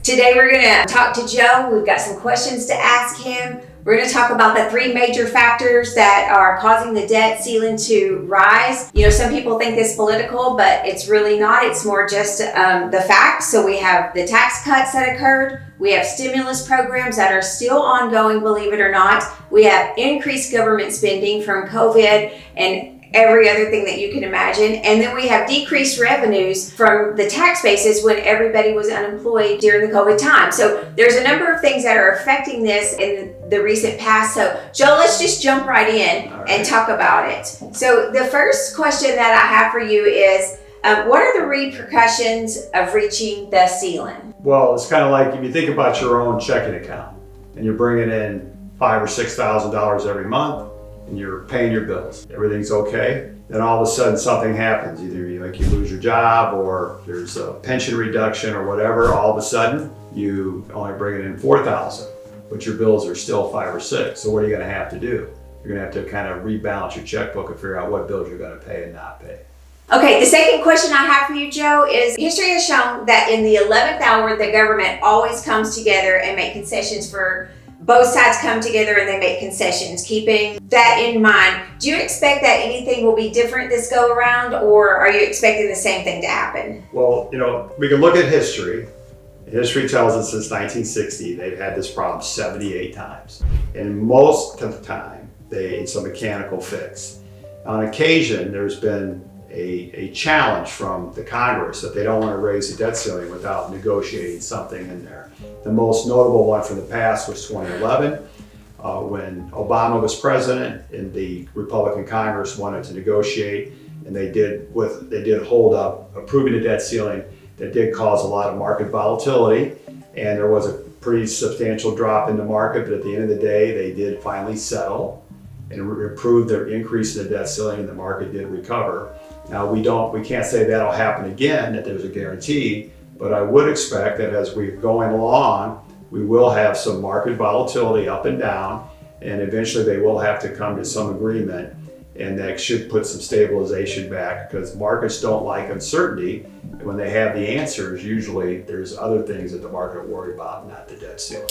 Today we're going to talk to Joe. We've got some questions to ask him. We're going to talk about the three major factors that are causing the debt ceiling to rise. You know, some people think it's political, but it's really not. It's more just the facts. So we have the tax cuts that occurred. We have stimulus programs that are still ongoing, believe it or not. We have increased government spending from COVID and every other thing that you can imagine. And then we have decreased revenues from the tax bases when everybody was unemployed during the COVID time. So there's a number of things that are affecting this in the recent past. So Joe, let's just jump right in and talk about it. So the first question that I have for you is, what are the repercussions of reaching the ceiling? Well, it's kind of like if you think about your own checking account and you're bringing in $5,000 or $6,000 every month, and you're paying your bills, everything's okay. Then all of a sudden something happens. Either you lose your job, or there's a pension reduction or whatever. All of a sudden you only bring in $4,000, but your bills are still $5,000 or $6,000. So what are you going to have to do? You're going to have to kind of rebalance your checkbook and figure out what bills you're going to pay and not pay. Okay, the second question I have for you, Joe, is history has shown that in the 11th hour, the government always comes together and make concessions for both sides come together and they make concessions. Keeping that in mind, do you expect that anything will be different this go around, or are you expecting the same thing to happen? Well, we can look at history. History tells us since 1960, they've had this problem 78 times. And most of the time, it's a mechanical fix. On occasion, there's been a challenge from the Congress that they don't want to raise the debt ceiling without negotiating something in there. The most notable one from the past was 2011, when Obama was president and the Republican Congress wanted to negotiate, and they did hold up approving the debt ceiling. That did cause a lot of market volatility, and there was a pretty substantial drop in the market, but at the end of the day, they did finally settle and approved their increase in the debt ceiling, and the market did recover. Now we can't say that'll happen again, that there's a guarantee, but I would expect that as we're going along, we will have some market volatility up and down, and eventually they will have to come to some agreement, and that should put some stabilization back, because markets don't like uncertainty. And when they have the answers, usually there's other things that the market will worry about, not the debt ceiling.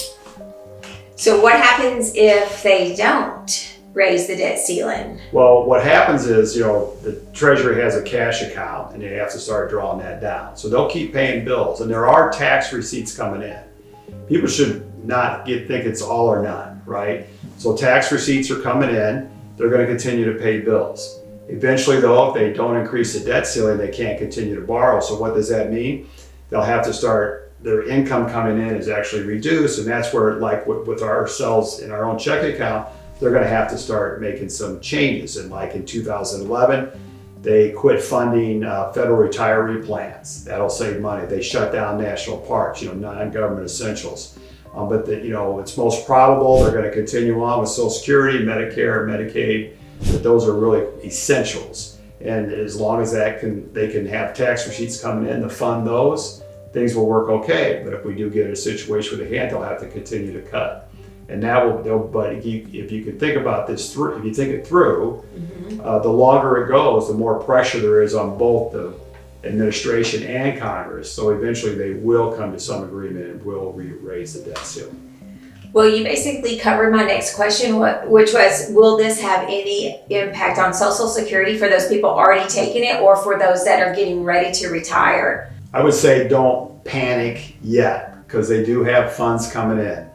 So what happens if they don't raise the debt ceiling? Well, what happens is, the Treasury has a cash account and they have to start drawing that down. So they'll keep paying bills, and there are tax receipts coming in. People should not think it's all or none, right? So tax receipts are coming in, they're going to continue to pay bills. Eventually though, if they don't increase the debt ceiling, they can't continue to borrow. So what does that mean? They'll have to start, their income coming in is actually reduced, and that's where, like with ourselves in our own checking account, they're going to have to start making some changes. And like in 2011, they quit funding federal retiree plans. That'll save money. They shut down national parks, non-government essentials. But it's most probable they're going to continue on with Social Security, Medicare, Medicaid. But those are really essentials. And as long as they can have tax receipts coming in to fund those, things will work okay. But if we do get in a situation where they can't, they'll have to continue to cut. And but if you can think about this through, if you think it through, the longer it goes, the more pressure there is on both the administration and Congress. So eventually they will come to some agreement and will raise the debt ceiling. Well, you basically covered my next question, which was, will this have any impact on Social Security for those people already taking it, or for those that are getting ready to retire? I would say don't panic yet, because they do have funds coming in.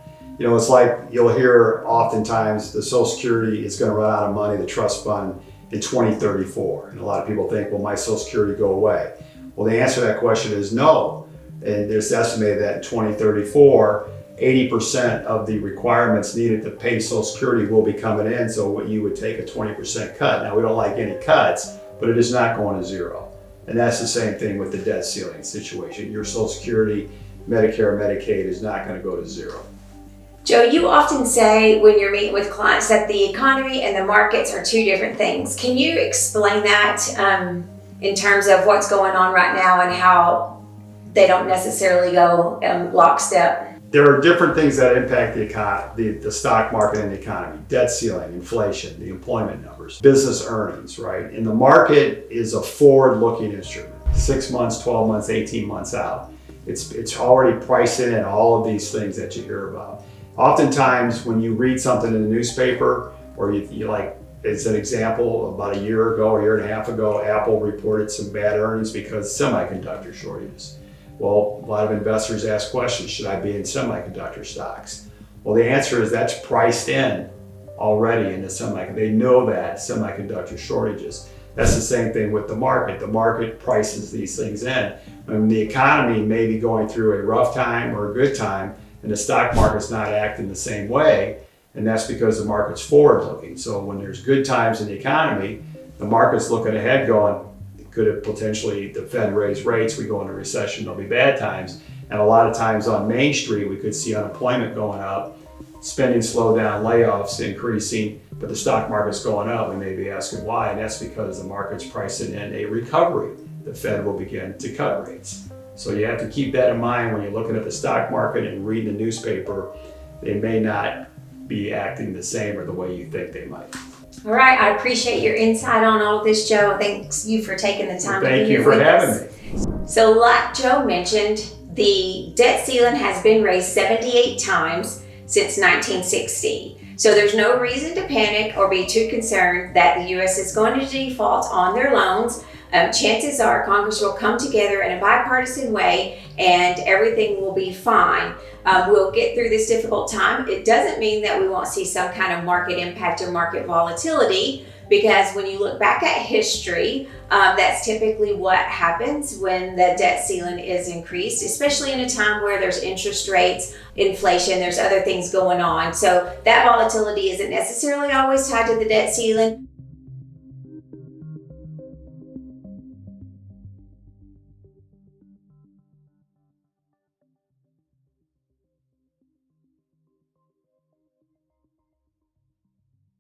It's like you'll hear oftentimes the Social Security is going to run out of money, the trust fund, in 2034. And a lot of people think, well, my Social Security go away. Well, the answer to that question is no. And it's estimated that in 2034, 80% of the requirements needed to pay Social Security will be coming in. So what you would take a 20% cut. Now, we don't like any cuts, but it is not going to zero. And that's the same thing with the debt ceiling situation. Your Social Security, Medicare, Medicaid is not going to go to zero. Joe, you often say when you're meeting with clients that the economy and the markets are two different things. Can you explain that in terms of what's going on right now and how they don't necessarily go lockstep? There are different things that impact the stock market and the economy. Debt ceiling, inflation, the employment numbers, business earnings, right? And the market is a forward-looking instrument, 6 months, 12 months, 18 months out. It's already priced in all of these things that you hear about. Oftentimes when you read something in the newspaper, or you like, as an example, about a year ago, a year and a half ago, Apple reported some bad earnings because semiconductor shortages. Well, a lot of investors ask questions, should I be in semiconductor stocks? Well, the answer is that's priced in already in the semiconductor. They know that semiconductor shortages. That's the same thing with the market. The market prices these things in. When the economy may be going through a rough time or a good time, and the stock market's not acting the same way, and that's because the market's forward looking. So when there's good times in the economy, the market's looking ahead going, could it potentially, the Fed raise rates, we go into recession, there'll be bad times. And a lot of times on Main Street, we could see unemployment going up, spending slow down, layoffs increasing, but the stock market's going up. We may be asking why, and that's because the market's pricing in a recovery. The Fed will begin to cut rates. So you have to keep that in mind when you're looking at the stock market and reading the newspaper. They may not be acting the same or the way you think they might. All right, I appreciate your insight on all of this, Joe. Thanks you for taking the time to be here. Thank you for having me. So like Joe mentioned, the debt ceiling has been raised 78 times since 1960. So there's no reason to panic or be too concerned that the U.S. is going to default on their loans. Chances are Congress will come together in a bipartisan way and everything will be fine. We'll get through this difficult time. It doesn't mean that we won't see some kind of market impact or market volatility, because when you look back at history, that's typically what happens when the debt ceiling is increased, especially in a time where there's interest rates, inflation, there's other things going on. So that volatility isn't necessarily always tied to the debt ceiling.